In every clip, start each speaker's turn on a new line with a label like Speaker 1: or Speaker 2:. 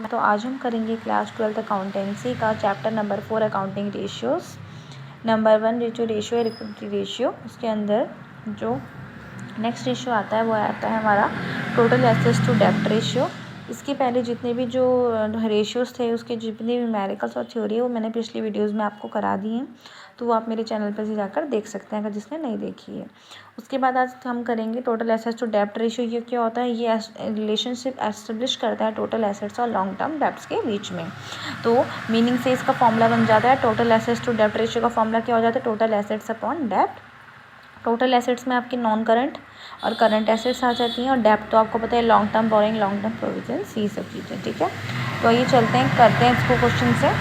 Speaker 1: तो आज हम करेंगे क्लास 12th अकाउंटेंसी का chapter number 4 accounting ratios. Number 1 जो रेशियो है लिक्विडिटी रेशियो, उसके अंदर जो नेक्स्ट रेशियो आता है वो आता है हमारा टोटल एसेट्स टू डेब्ट रेशियो। इसके पहले जितने भी जो रेशियोज़ थे उसके जितने भी न्यूमेरिकल्स और थ्योरी है वो मैंने पिछली वीडियोज़ में आपको करा दी हैं, तो वो आप मेरे चैनल पर से जाकर देख सकते हैं अगर जिसने नहीं देखी है। उसके बाद आज हम करेंगे टोटल एसेट्स टू डेब्ट रेशियो। ये क्या होता है? ये रिलेशनशिप एस्टेब्लिश करता है टोटल एसेट्स और लॉन्ग टर्म डेब्ट्स के बीच में। तो मीनिंग से इसका फॉर्मूला बन जाता है टोटल एसेट्स टू डेब्ट रेशियो का फॉर्मूला क्या हो जाता है? टोटल एसेट्स अपॉन डेब्ट। टोटल एसेट्स में आपकी नॉन करंट और करंट एसेट्स आ जाती हैं, और डेब्ट तो आपको पता है long term borrowing, long term provision, ये सब चीज़ें। ठीक है, तो ये चलते हैं करते हैं इसको क्वेश्चन से।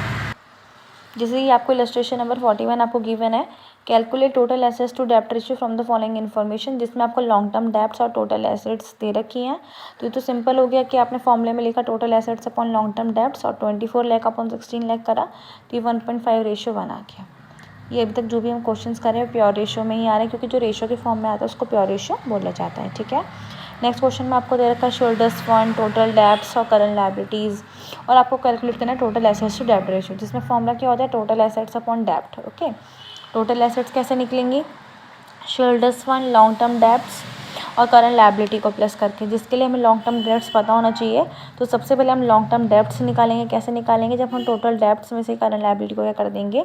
Speaker 1: जैसे कि आपको इलस्ट्रेशन नंबर 41 आपको गिवन है, कैलकुलेट टोटल एसेट्स टू डेब्ट ratio from the following information, जिसमें आपको लॉन्ग टर्म डेब्ट्स और टोटल एसेट्स दे रखी हैं। तो ये तो सिंपल हो गया कि आपने फॉर्मूले में लिखा total assets upon long term debts और 24 लाख अपॉन 16 लाख करा, तो ये 1.5 रेशियो बन आ गया। ये अभी तक जो भी हम क्वेश्चंस कर रहे हैं प्योर रेशियो में ही आ रहे हैं, क्योंकि जो रेशियो के फॉर्म में आता है उसको प्योर रेशियो बोला जाता है। ठीक है, नेक्स्ट क्वेश्चन में आपको दे रखा है शोल्डर्स फंड, टोटल डेब्ट्स और करंट लायबिलिटीज़, और आपको कैलकुलेट करना है टोटल एसेट्स टू डेब्ट रेशियो, जिसमें फॉर्मूला क्या होता है? टोटल एसेट्स अपॉन डेब्ट। ओके, टोटल एसेट्स कैसे निकलेंगी? Shoulders fund, long term debts और करंट लायबिलिटी को प्लस करके, जिसके लिए हमें लॉन्ग टर्म डेब्ट्स पता होना चाहिए। तो सबसे पहले हम लॉन्ग टर्म डेब्ट्स निकालेंगे। कैसे निकालेंगे? जब हम टोटल डेब्ट्स में से करंट लायबिलिटी को क्या कर देंगे?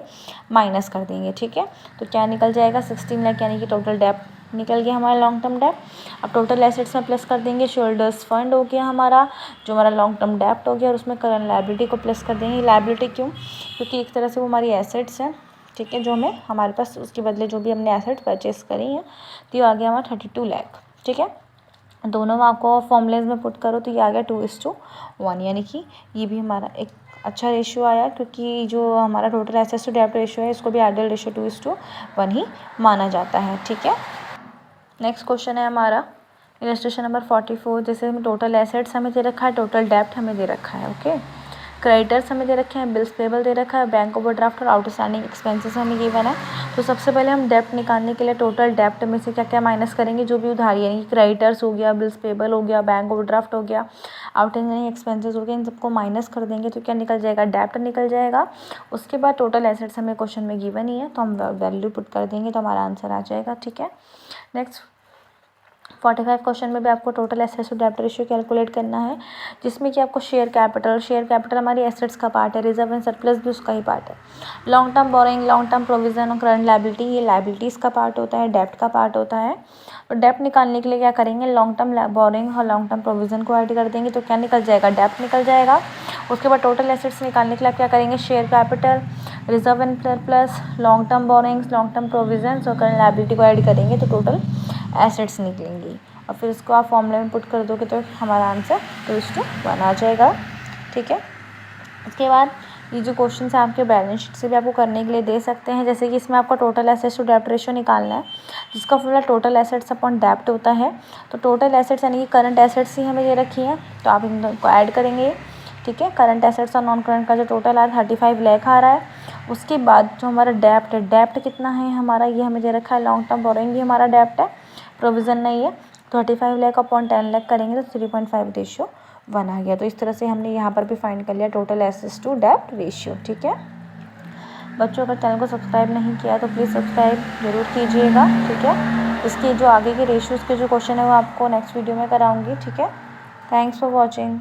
Speaker 1: माइनस कर देंगे। ठीक है, तो क्या निकल जाएगा? 16 लाख, यानी कि टोटल डेब्ट निकल गया हमारा लॉन्ग टर्म डेब्ट। अब टोटल एसेट्स में प्लस कर देंगे, शोल्डर्स फंड हो गया हमारा, जो हमारा लॉन्ग टर्म डेब्ट हो गया, और उसमें करंट लायबिलिटी को प्लस कर देंगे। लायबिलिटी क्यों? क्योंकि एक तरह से वो हमारी एसेट्स हैं। ठीक है, जो हमें हमारे पास उसके बदले जो भी हमने एसेट परचेस करी हैं, तो ये आ गया हमारा 32 लाख। ठीक है, दोनों में आपको फॉर्मूलेज में पुट करो तो ये आ गया 2:1, यानी कि ये भी हमारा एक अच्छा रेशियो आया, क्योंकि जो हमारा टोटल एसेट्स टू डेब्ट रेशियो है इसको भी आइडियल रेशियो 2:1 ही माना जाता है। ठीक है, नेक्स्ट क्वेश्चन है हमारा इलस्ट्रेशन नंबर 44। जैसे हमें टोटल एसेट्स हमें दे रखा है, टोटल डेब्ट हमें दे रखा है। ओके, क्रेडिटर्स हमें दे रखे हैं, बिल्स पेबल दे रखा है, बैंक ओवरड्राफ्ट और आउटस्टैंडिंग एक्सपेंसेस हमें गिवन है। तो सबसे पहले हम डेब्ट निकालने के लिए टोटल डेब्ट में से क्या क्या माइनस करेंगे? जो भी उधारी, यानी कि क्रेडिटर्स हो गया, बिल्स पेबल हो गया, बैंक ओवरड्राफ्ट हो गया, आउटस्टैंडिंग एक्सपेंसेस हो गया, इन सबको माइनस कर देंगे तो क्या निकल जाएगा? डेब्ट निकल जाएगा। उसके बाद टोटल एसेट्स हमें क्वेश्चन में गिवन ही है, तो हम वैल्यू पुट कर देंगे तो हमारा आंसर आ जाएगा। ठीक है, नेक्स्ट 45 क्वेश्चन में भी आपको टोटल एसेट्स टू डेब्ट रेशियो कैलकुलेट करना है, जिसमें कि आपको शेयर कैपिटल हमारी एसेट्स का पार्ट है, रिजर्व एंड सरप्लस भी उसका ही पार्ट है। Long term borrowing, long term provision और करंट लायबिलिटी, ये लायबिलिटीज़ का पार्ट होता है, डेब्ट का पार्ट होता है। और डेब्ट निकालने के लिए क्या करेंगे? लॉन्ग टर्म बोरिंग और लॉन्ग टर्म प्रोविजन को ऐड कर देंगे तो क्या निकल जाएगा? डेब्ट निकल जाएगा। उसके बाद टोटल एसेट्स निकालने के लिए आप क्या करेंगे? Share capital, reserve and surplus, long term borrowings, long term provision और करंट लायबिलिटी को ऐड करेंगे तो टोटल एसेट्स निकलेंगी, और फिर इसको आप फॉर्मूले में पुट कर दोगे तो हमारा आंसर 2:1 आ जाएगा। ठीक है, उसके बाद ये जो क्वेश्चन है आपके बैलेंस शीट से भी आपको करने के लिए दे सकते हैं। जैसे कि इसमें आपको टोटल एसेट्स टू डेब्ट रेशियो निकालना है, जिसका फॉर्मूला टोटल एसेट्स अपॉन डेब्ट होता है। तो टोटल एसेट्स यानी कि करंट एसेट्स ही हमें दे रखी है, तो आप इनको ऐड करेंगे। ठीक है, करंट एसेट्स और नॉन करंट का जो टोटल आ रहा है 35 लाख आ रहा है। उसके बाद जो हमारा डेब्ट है, डेब्ट कितना है हमारा? ये हमें दे रखा है लॉन्ग टर्म बोरिंग, ये हमारा डेब्ट है, प्रोविज़न नहीं है। 35 लाख अपॉन 10 लाख करेंगे तो 3.5:1 आ गया। तो इस तरह से हमने यहाँ पर भी फाइंड कर लिया टोटल एसेट्स टू डेब्ट रेशियो। ठीक है, बच्चों अगर चैनल को सब्सक्राइब नहीं किया तो प्लीज़ सब्सक्राइब जरूर कीजिएगा। ठीक है, इसके जो आगे के रेशियोज़ के जो क्वेश्चन है वो आपको नेक्स्ट वीडियो में कराऊंगी। ठीक है, थैंक्स फॉर वॉचिंग।